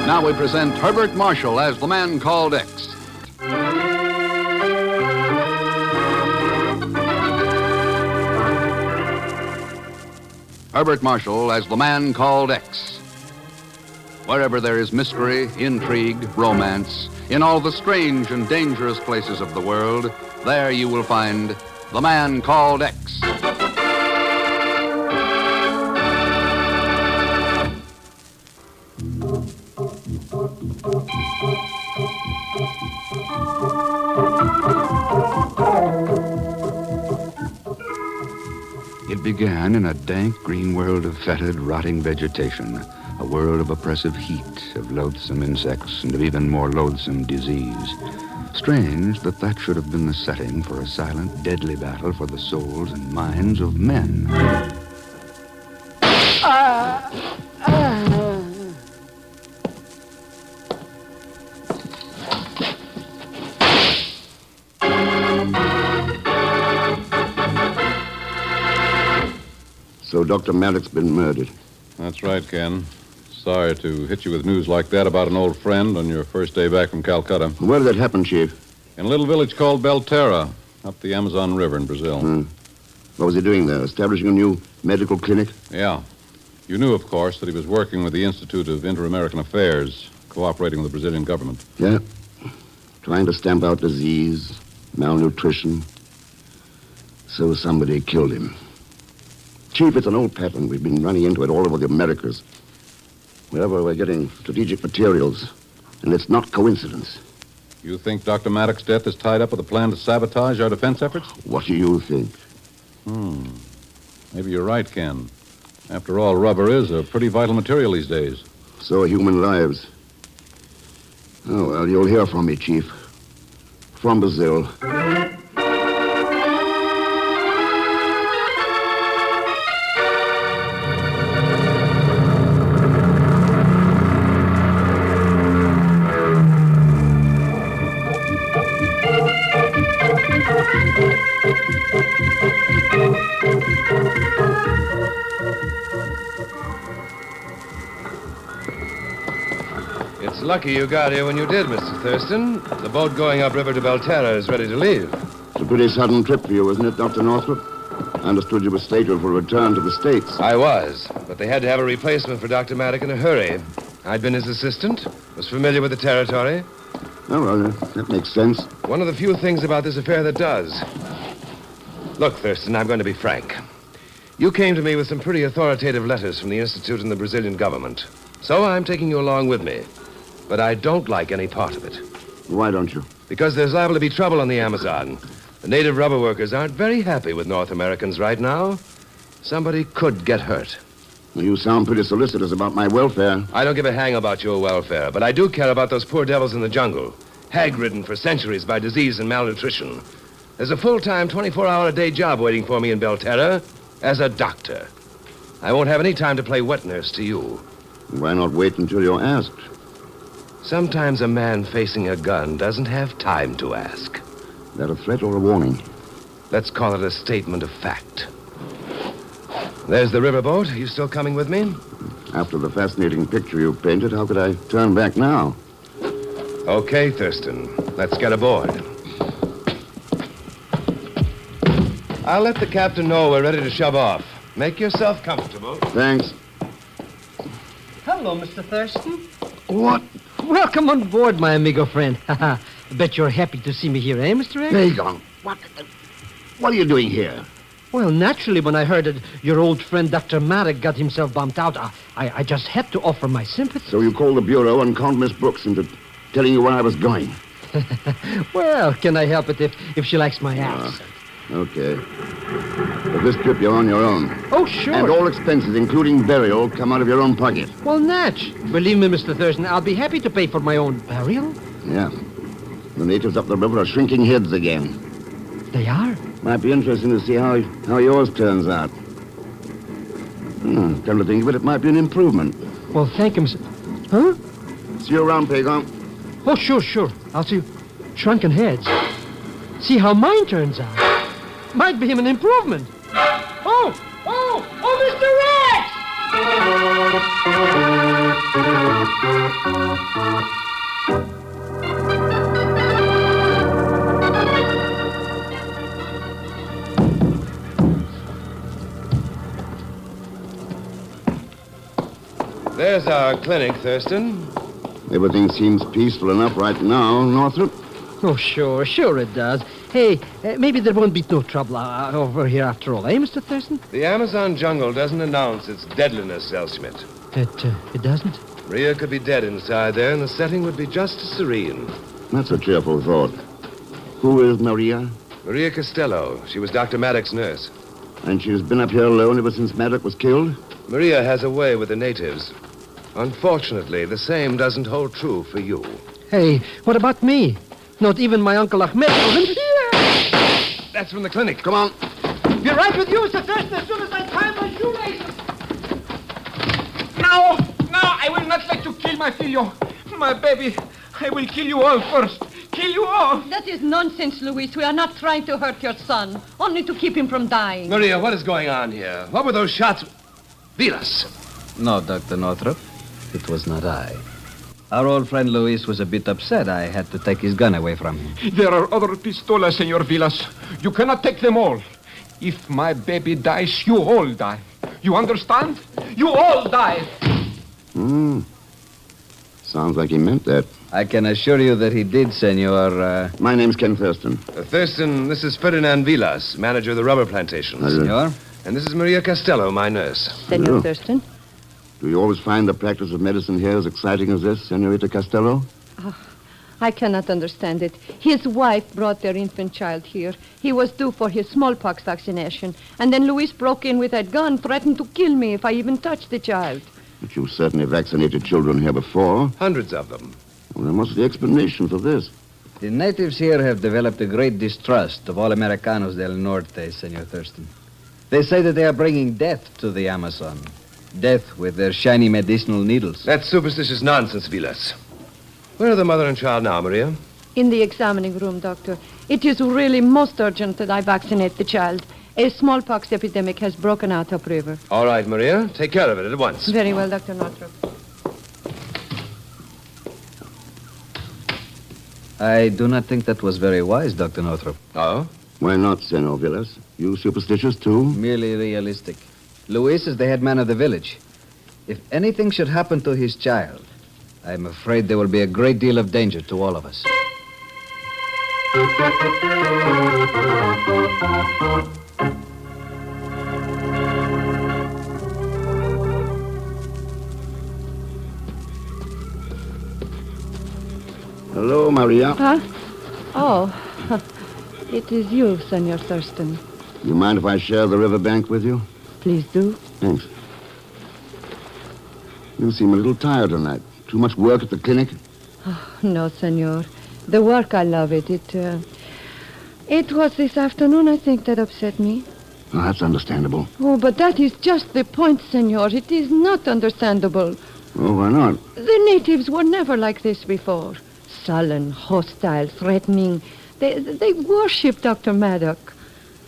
Now we present Herbert Marshall as the man called X. Herbert Marshall as the man called X. Wherever there is mystery, intrigue, romance, in all the strange and dangerous places of the world, there you will find the man called X. It began in a dank green world of fetid, rotting vegetation, a world of oppressive heat, of loathsome insects, and of even more loathsome disease. Strange that should have been the setting for a silent, deadly battle for the souls and minds of men. So Dr. Maddox's been murdered. That's right, Ken. Sorry to hit you with news like that about an old friend on your first day back from Calcutta. Where did that happen, Chief? In a little village called Belterra, up the Amazon River in Brazil. What was he doing there? Establishing a new medical clinic? Yeah. You knew, of course, that he was working with the Institute of Inter-American Affairs, cooperating with the Brazilian government. Yeah. Trying to stamp out disease, malnutrition. So somebody killed him. Chief, it's an old pattern. We've been running into it all over the Americas. Wherever we're getting strategic materials. And it's not coincidence. You think Dr. Maddox's death is tied up with a plan to sabotage our defense efforts? What do you think? Maybe you're right, Ken. After all, rubber is a pretty vital material these days. So are human lives. Oh, well, you'll hear from me, Chief. From Brazil. It's lucky you got here when you did, Mr. Thurston. The boat going upriver to Belterra is ready to leave. It's a pretty sudden trip for you, isn't it, Dr. Northrop? I understood you were scheduled for a return to the States. I was, but they had to have a replacement for Dr. Maddox in a hurry. I'd been his assistant, was familiar with the territory. Oh, well, that makes sense. One of the few things about this affair that does. Look, Thurston, I'm going to be frank. You came to me with some pretty authoritative letters from the Institute and the Brazilian government. So I'm taking you along with me. But I don't like any part of it. Why don't you? Because there's liable to be trouble on the Amazon. The native rubber workers aren't very happy with North Americans right now. Somebody could get hurt. Well, you sound pretty solicitous about my welfare. I don't give a hang about your welfare, but I do care about those poor devils in the jungle, hag-ridden for centuries by disease and malnutrition. There's a full-time, 24-hour-a-day job waiting for me in Belterra as a doctor. I won't have any time to play wet nurse to you. Why not wait until you're asked? Sometimes a man facing a gun doesn't have time to ask. Is that a threat or a warning? Let's call it a statement of fact. There's the riverboat. You still coming with me? After the fascinating picture you painted, how could I turn back now? Okay, Thurston. Let's get aboard. I'll let the captain know we're ready to shove off. Make yourself comfortable. Thanks. Hello, Mr. Thurston. What? Welcome on board, my amigo friend. I bet you're happy to see me here, eh, Mr. X? Dagon, what are you doing here? Well, naturally, when I heard that your old friend Dr. Maddox got himself bumped out, I just had to offer my sympathy. So you called the Bureau and conned Miss Brooks into telling you where I was going? Well, can I help it if she likes my accent? Okay. But this trip, you're on your own. Oh, sure. And all expenses, including burial, come out of your own pocket. Well, Natch, believe me, Mr. Thurston, I'll be happy to pay for my own burial. Yeah. The natives up the river are shrinking heads again. They are? Might be interesting to see how yours turns out. Come to think of it, it might be an improvement. Well, thank you, Mr. Huh? See you around, Pagon. Oh, sure. I'll see you. Shrunken heads. See how mine turns out. Might be an improvement. Oh, Mr. Rex! There's our clinic, Thurston. Everything seems peaceful enough right now, Northrop. Oh, sure it does. Hey, maybe there won't be no trouble over here after all, eh, Mr. Thurston? The Amazon jungle doesn't announce its deadliness, Elschmidt. It doesn't? Maria could be dead inside there, and the setting would be just as serene. That's a cheerful thought. Who is Maria? Maria Costello. She was Dr. Maddox's nurse. And she's been up here alone ever since Maddox was killed? Maria has a way with the natives. Unfortunately, the same doesn't hold true for you. Hey, what about me? Not even my Uncle Ahmed wasn't here. That's from the clinic. Come on. Be right with you, Mr. Thurston, as soon as I tie my shoelaces. No, I will not let you kill my filio. My baby, I will kill you all first. Kill you all. That is nonsense, Luis. We are not trying to hurt your son, only to keep him from dying. Maria, what is going on here? What were those shots? Vilas. No, Dr. Northrop. It was not I. Our old friend Luis was a bit upset. I had to take his gun away from him. There are other pistolas, Senor Vilas. You cannot take them all. If my baby dies, you all die. You understand? You all die. Sounds like he meant that. I can assure you that he did, Senor. My name's Ken Thurston. Thurston, this is Ferdinand Vilas, manager of the rubber plantations. Senor? And this is Maria Costello, my nurse. Senor Thurston? Do you always find the practice of medicine here as exciting as this, Senorita Costello? I cannot understand it. His wife brought their infant child here. He was due for his smallpox vaccination. And then Luis broke in with that gun, threatened to kill me if I even touched the child. But you've certainly vaccinated children here before. Hundreds of them. Well, there must be explanation for this. The natives here have developed a great distrust of all Americanos del Norte, Senor Thurston. They say that they are bringing death to the Amazon. Death with their shiny medicinal needles. That's superstitious nonsense, Vilas. Where are the mother and child now, Maria? In the examining room, Doctor. It is really most urgent that I vaccinate the child. A smallpox epidemic has broken out upriver. All right, Maria. Take care of it at once. Very well, Dr. Northrop. I do not think that was very wise, Dr. Northrop. Oh? Why not, Senor Villas? You superstitious, too? Merely realistic. Luis is the head man of the village. If anything should happen to his child, I'm afraid there will be a great deal of danger to all of us. Hello, Maria. Huh? Oh, it is you, Senor Thurston. You mind if I share the riverbank with you? Please do. Thanks. You seem a little tired tonight. Too much work at the clinic? No, Senor. The work, I love it. It was this afternoon, I think, that upset me. Oh, that's understandable. Oh, but that is just the point, Senor. It is not understandable. Oh, why not? The natives were never like this before. Sullen, hostile, threatening. They worship Dr. Maddox.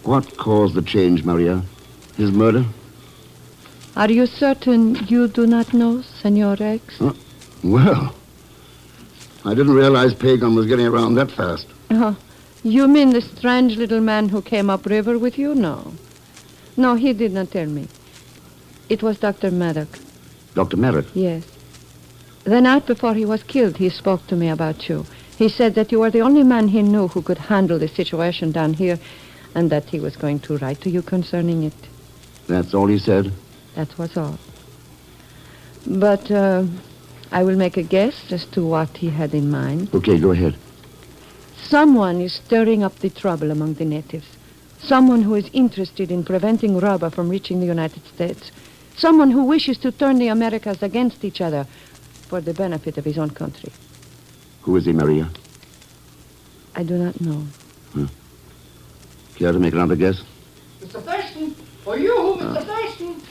What caused the change, Maria? His murder? Are you certain you do not know, Senor X? Well, I didn't realize Pagan was getting around that fast. You mean the strange little man who came upriver with you? No. No, he did not tell me. It was Dr. Maddox. Dr. Merritt? Yes. The night before he was killed, he spoke to me about you. He said that you were the only man he knew who could handle the situation down here, and that he was going to write to you concerning it. That's all he said? That was all. But I will make a guess as to what he had in mind. Okay, go ahead. Someone is stirring up the trouble among the natives. Someone who is interested in preventing rubber from reaching the United States. Someone who wishes to turn the Americas against each other for the benefit of his own country. Who is he, Maria? I do not know. Care to make another guess? Mr. Thurston! For you, Mr. Thurston!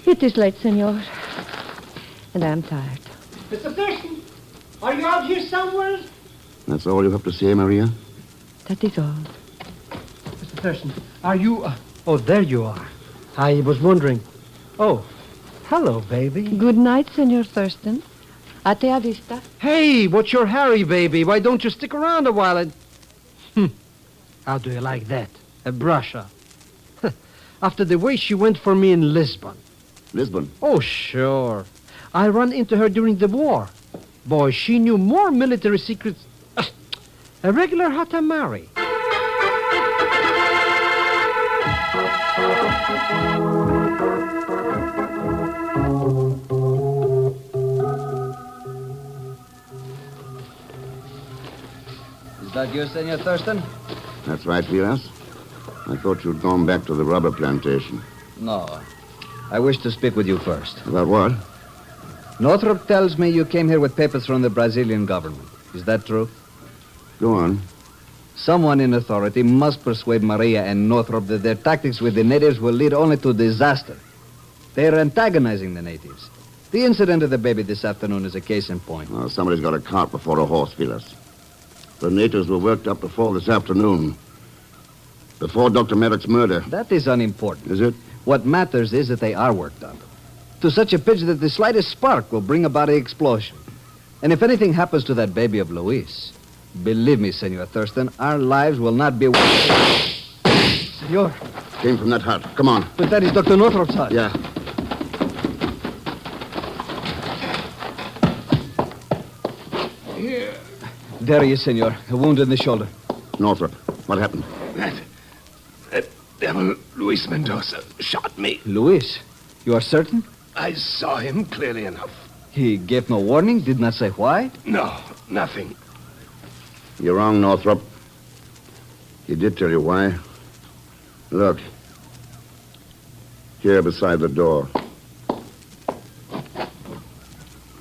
It is late, Senor. And I am tired. Mr. Thurston! Are you out here somewhere? That's all you have to say, Maria? That is all. Mr. Thurston, are you... Oh, there you are. I was wondering. Oh, hello, baby. Good night, Senor Thurston. Ate a vista. Hey, what's your hurry, baby? Why don't you stick around a while and... How do you like that? A brush up. After the way she went for me in Lisbon. Lisbon. Oh, sure. I ran into her during the war. Boy, she knew more military secrets. A regular Hatamari. Is that you, Senor Thurston? That's right, Vilas. I thought you'd gone back to the rubber plantation. No. I wish to speak with you first. About what? Northrop tells me you came here with papers from the Brazilian government. Is that true? Go on. Someone in authority must persuade Maria and Northrop that their tactics with the natives will lead only to disaster. They are antagonizing the natives. The incident of the baby this afternoon is a case in point. Well, somebody's got a cart before a horse, Vilas. The natives were worked up before this afternoon. Before Dr. Merrick's murder. That is unimportant. Is it? What matters is that they are worked up. To such a pitch that the slightest spark will bring about an explosion. And if anything happens to that baby of Luis, believe me, Senor Thurston, our lives will not be... Senor. Came from that hut. Come on. But that is Dr. Northrop's hut. Yeah. Here. There he is, Senor. A wound in the shoulder. Northrop, what happened? That devil Luis Mendoza shot me. Luis, you are certain? I saw him clearly enough. He gave no warning, did not say why? No, nothing. You're wrong, Northrop. He did tell you why. Look. Here beside the door.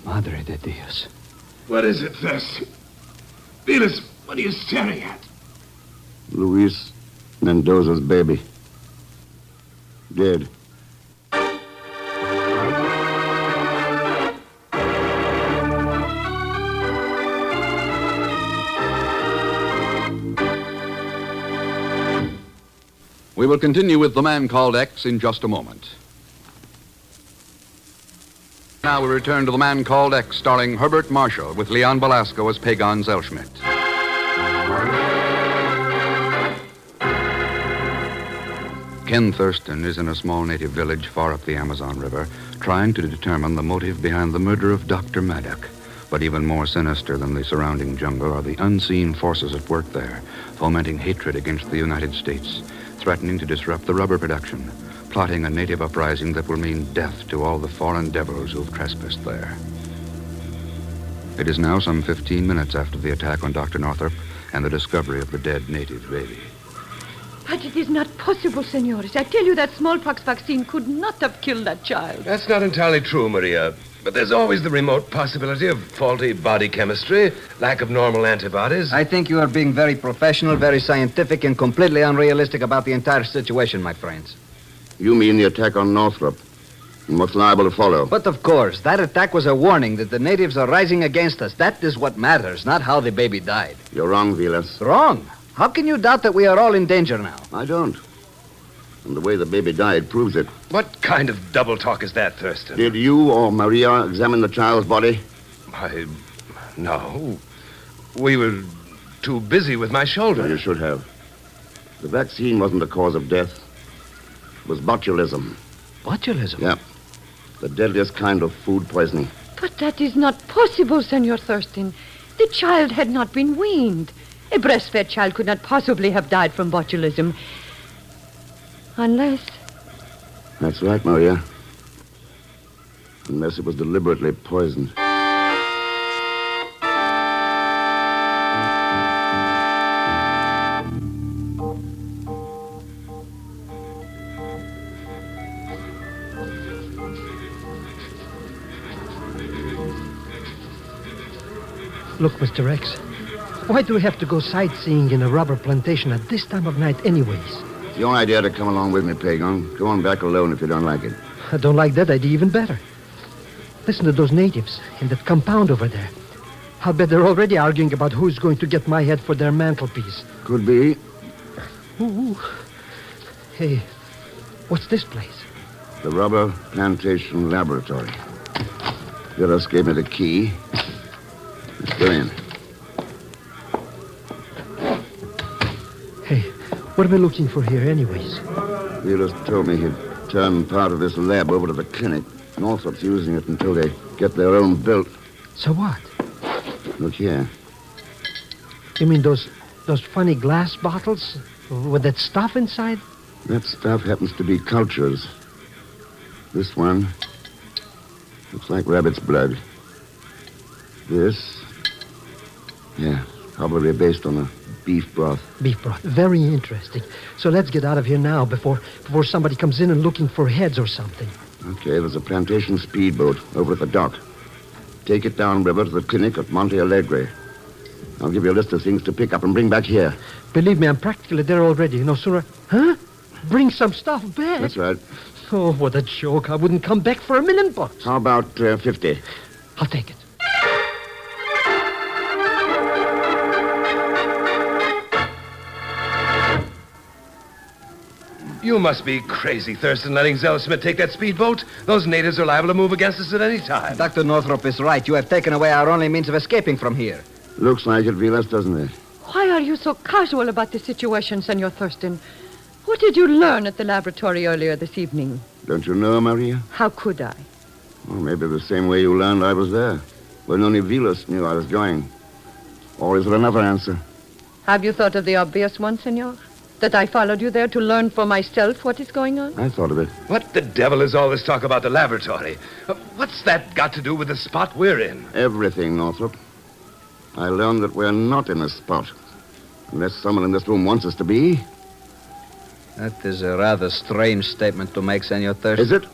Madre de Dios. What is it, Thurston? Vilas, what are you staring at? Luis Mendoza's baby. Dead. We will continue with The Man Called X in just a moment. Now we return to The Man Called X, starring Herbert Marshall with Leon Belasco as Pagon Zellschmidt. Ken Thurston is in a small native village far up the Amazon River, trying to determine the motive behind the murder of Dr. Maddock. But even more sinister than the surrounding jungle are the unseen forces at work there, fomenting hatred against the United States, threatening to disrupt the rubber production, plotting a native uprising that will mean death to all the foreign devils who've trespassed there. It is now some 15 minutes after the attack on Dr. Northrop and the discovery of the dead native baby. But it is not possible, senores. I tell you that smallpox vaccine could not have killed that child. That's not entirely true, Maria. But there's always the remote possibility of faulty body chemistry, lack of normal antibodies. I think you are being very professional, very scientific, and completely unrealistic about the entire situation, my friends. You mean the attack on Northrop and what's liable to follow? But of course, that attack was a warning that the natives are rising against us. That is what matters, not how the baby died. You're wrong, Vilas. Wrong? How can you doubt that we are all in danger now? I don't. And the way the baby died proves it. What kind of double talk is that, Thurston? Did you or Maria examine the child's body? No. We were too busy with my shoulder. Well, you should have. The vaccine wasn't the cause of death. It was botulism. Botulism? Yeah. The deadliest kind of food poisoning. But that is not possible, Senor Thurston. The child had not been weaned. A breastfed child could not possibly have died from botulism. Unless... That's right, Maria. Unless it was deliberately poisoned. Look, Mr. X, why do we have to go sightseeing in a rubber plantation at this time of night anyways? It's your idea to come along with me, Pagon. Go on back alone if you don't like it. I don't like that idea even better. Listen to those natives in that compound over there. I'll bet they're already arguing about who's going to get my head for their mantelpiece. Could be. Ooh. Hey, what's this place? The Rubber Plantation Laboratory. Villas gave me the key. Let's go in. Hey, what are we looking for here anyways? Villas told me he'd turn part of this lab over to the clinic. Northrop's using it until they get their own built. So what? Look here. You mean those funny glass bottles with that stuff inside? That stuff happens to be cultures. This one looks like rabbit's blood. This, yeah, probably based on a beef broth. Beef broth. Very interesting. So let's get out of here now before somebody comes in and looking for heads or something. Okay, there's a plantation speedboat over at the dock. Take it downriver to the clinic at Monte Alegre. I'll give you a list of things to pick up and bring back here. Believe me, I'm practically there already. No sooner... Huh? Bring some stuff back? That's right. Oh, what a joke. I wouldn't come back for $1 million. How about 50? I'll take it. You must be crazy, Thurston, letting Zellsmith take that speedboat. Those natives are liable to move against us at any time. Dr. Northrop is right. You have taken away our only means of escaping from here. Looks like it, Vilas, doesn't it? Why are you so casual about the situation, Senor Thurston? What did you learn at the laboratory earlier this evening? Don't you know, Maria? How could I? Well, maybe the same way you learned I was there. When only Vilas knew I was going. Or is there another answer? Have you thought of the obvious one, Senor? That I followed you there to learn for myself what is going on? I thought of it. What the devil is all this talk about the laboratory? What's that got to do with the spot we're in? Everything, Northrop. I learned that we're not in a spot. Unless someone in this room wants us to be. That is a rather strange statement to make, Senor Thurston. Is it?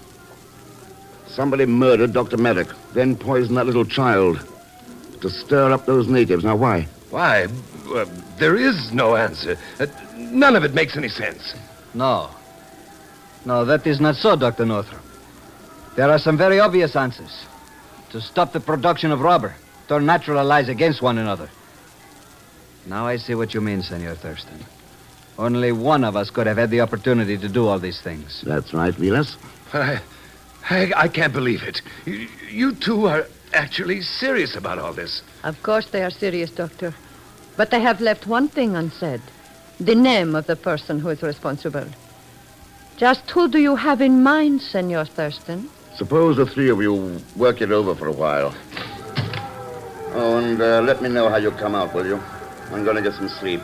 Somebody murdered Dr. Merrick, then poisoned that little child. To stir up those natives. Now, why? Why? There is no answer. None of it makes any sense. No. No, that is not so, Dr. Northrop. There are some very obvious answers. To stop the production of rubber. Turn natural allies against one another. Now I see what you mean, Senor Thurston. Only one of us could have had the opportunity to do all these things. That's right, Vilas. I can't believe it. You two are actually serious about all this. Of course they are serious, Doctor. But they have left one thing unsaid. The name of the person who is responsible. Just who do you have in mind, Senor Thurston? Suppose the three of you work it over for a while. Oh, and let me know how you come out, will you? I'm going to get some sleep.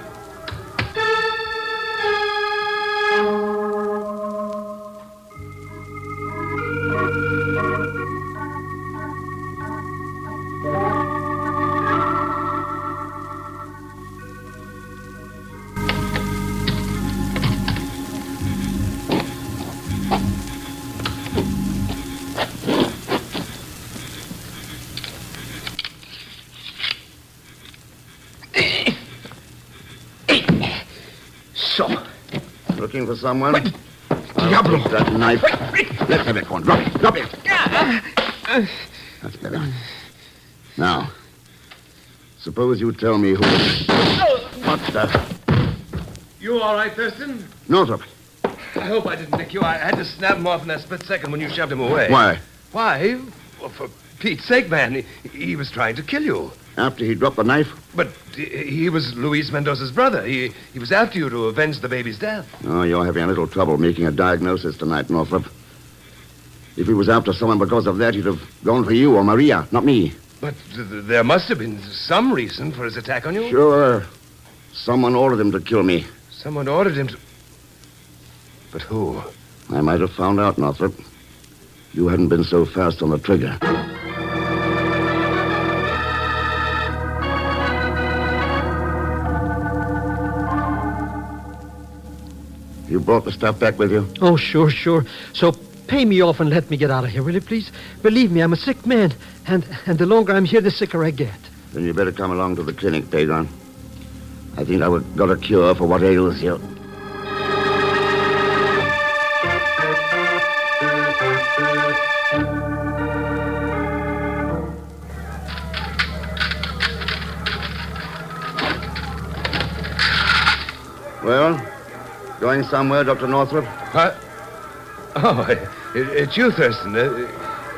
Looking for someone? Wait. Diablo. Take that knife. Let's have it, Corn. Drop it. Drop it. That's better. Now, suppose you tell me who... What the... You all right, Thurston? Northrop. I hope I didn't nick you. I had to snap him off in that split second when you shoved him away. Why? Why? Well, for Pete's sake, man. He was trying to kill you. After he dropped the knife? But he was Luis Mendoza's brother. He was after you to avenge the baby's death. Oh, you're having a little trouble making a diagnosis tonight, Northrop. If he was after someone because of that, he'd have gone for you or Maria, not me. But there must have been some reason for his attack on you. Sure. Someone ordered him to kill me. Someone ordered him to... But who? I might have found out, Northrop. You hadn't been so fast on the trigger. You brought the stuff back with you? Oh, sure. So pay me off and let me get out of here, will you, please? Believe me, I'm a sick man. And the longer I'm here, the sicker I get. Then you better come along to the clinic, Pedron. I think I've got a cure for what ails you. Well, going somewhere, Dr. Northrop? What? Oh, it's you, Thurston.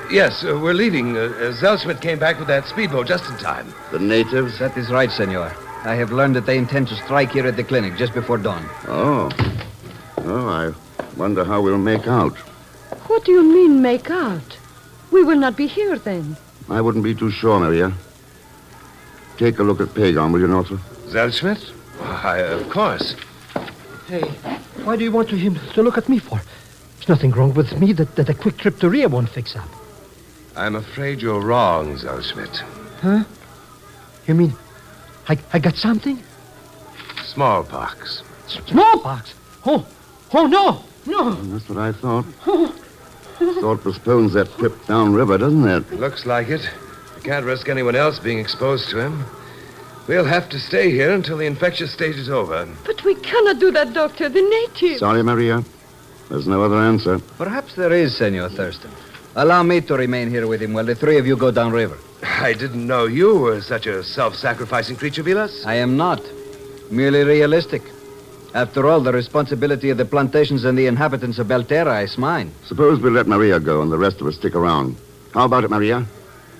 Yes, we're leaving. Zellsmith came back with that speedboat just in time. The natives? That is right, senor. I have learned that they intend to strike here at the clinic just before dawn. Oh. Oh, I wonder how we'll make out. What do you mean, make out? We will not be here then. I wouldn't be too sure, Maria. Take a look at Pagon, will you, Northrop? Zellschmidt? Why, of course. Hey, why do you want him to look at me for? There's nothing wrong with me that a quick trip to Rio won't fix up. I'm afraid you're wrong, Zellschmidt. Huh? You mean I got something? Smallpox. Smallpox? Oh, no. That's what I thought. Thought postpones that trip downriver, doesn't it? Looks like it. I can't risk anyone else being exposed to him. We'll have to stay here until the infectious stage is over. But we cannot do that, Doctor. The natives. Sorry, Maria. There's no other answer. Perhaps there is, Senor Thurston. Allow me to remain here with him while the three of you go downriver. I didn't know you were such a self-sacrificing creature, Vilas. I am not. Merely realistic. After all, the responsibility of the plantations and the inhabitants of Belterra is mine. Suppose we let Maria go and the rest of us stick around. How about it, Maria?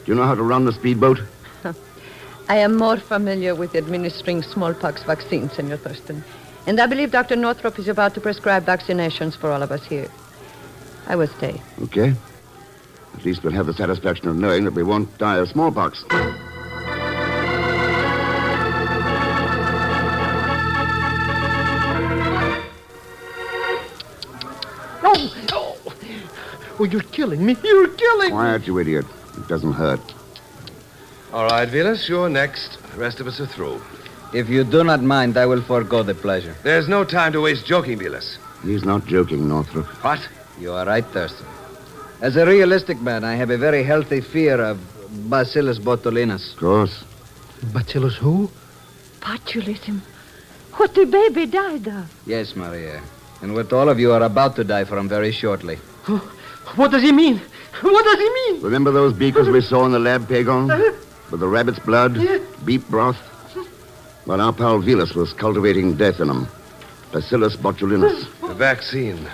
Do you know how to run the speedboat? I am more familiar with administering smallpox vaccines, Senor Thurston. And I believe Dr. Northrop is about to prescribe vaccinations for all of us here. I will stay. Okay. At least we'll have the satisfaction of knowing that we won't die of smallpox. Oh, you're killing me. You're killing me. Quiet, you idiot. It doesn't hurt. All right, Vilas, you're next. The rest of us are through. If you do not mind, I will forego the pleasure. There's no time to waste joking, Vilas. He's not joking, Northrop. What? You are right, Thurston. As a realistic man, I have a very healthy fear of Bacillus botulinus. Of course. Bacillus who? Botulism. What the baby died of. Yes, Maria. And what all of you are about to die from very shortly. What does he mean? What does he mean? Remember those beakers we saw in the lab, Pagon? With the rabbit's blood, beef broth? Well, our pal Vilas was cultivating death in them. Bacillus botulinus. The vaccine.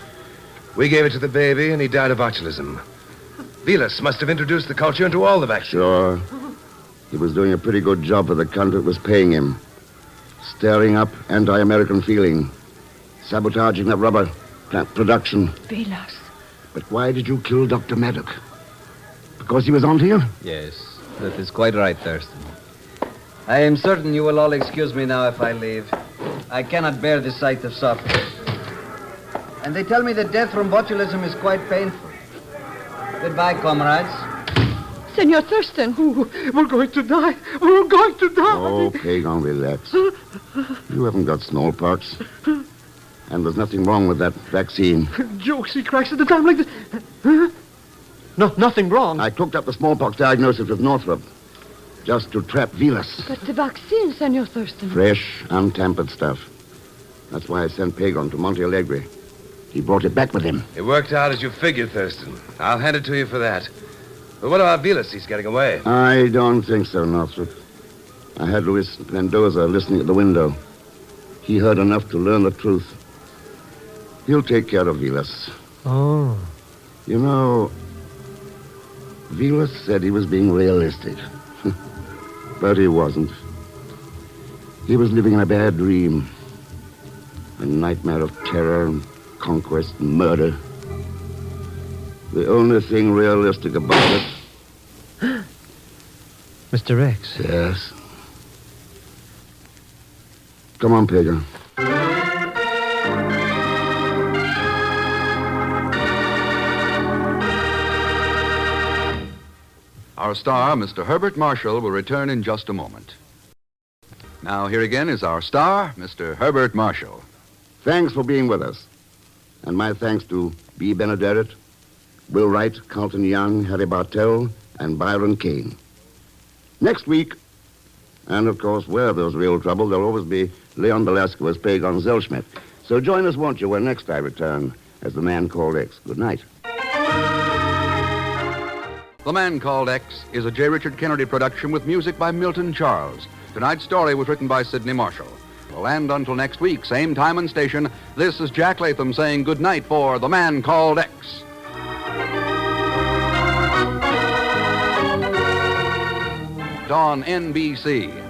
We gave it to the baby, and he died of botulism. Vilas must have introduced the culture into all the vaccines. Sure. He was doing a pretty good job for the country that was paying him. Stirring up anti-American feeling. Sabotaging that rubber plant production. Vilas. But why did you kill Dr. Maddock? Because he was onto you? Yes, that is quite right, Thurston. I am certain you will all excuse me now if I leave. I cannot bear the sight of suffering. And they tell me that death from botulism is quite painful. Goodbye, comrades. Senor Thurston. We're going to die. We're going to die. Oh, Pagon, relax. You haven't got smallpox. And there's nothing wrong with that vaccine. Jokes he cracks at a time like this. Huh? No, nothing wrong. I cooked up the smallpox diagnosis with Northrop. Just to trap Vilas. But the vaccine, Senor Thurston. Fresh, untampered stuff. That's why I sent Pagon to Monte Alegre. He brought it back with him. It worked out as you figured, Thurston. I'll hand it to you for that. But what about Vilas? He's getting away. I don't think so, Northrop. I had Luis Mendoza listening at the window. He heard enough to learn the truth. He'll take care of Vilas. Oh. You know, Vilas said he was being realistic. But he wasn't. He was living in a bad dream. A nightmare of terror and conquest and murder. The only thing realistic about it... Mr. X. Yes? Come on, Pagan. Our star, Mr. Herbert Marshall, will return in just a moment. Now, here again is our star, Mr. Herbert Marshall. Thanks for being with us. And my thanks to B. Benederet, Will Wright, Carlton Young, Harry Bartell, and Byron Kane. Next week, and of course, where there's real trouble, there'll always be Leon Belasco as Pagon Zellschmidt. So join us, won't you, when next I return as The Man Called X. Good night. The Man Called X is a J. Richard Kennedy production with music by Milton Charles. Tonight's story was written by Sidney Marshall. Well, and until next week, same time and station, this is Jack Latham saying good night for The Man Called X. On NBC.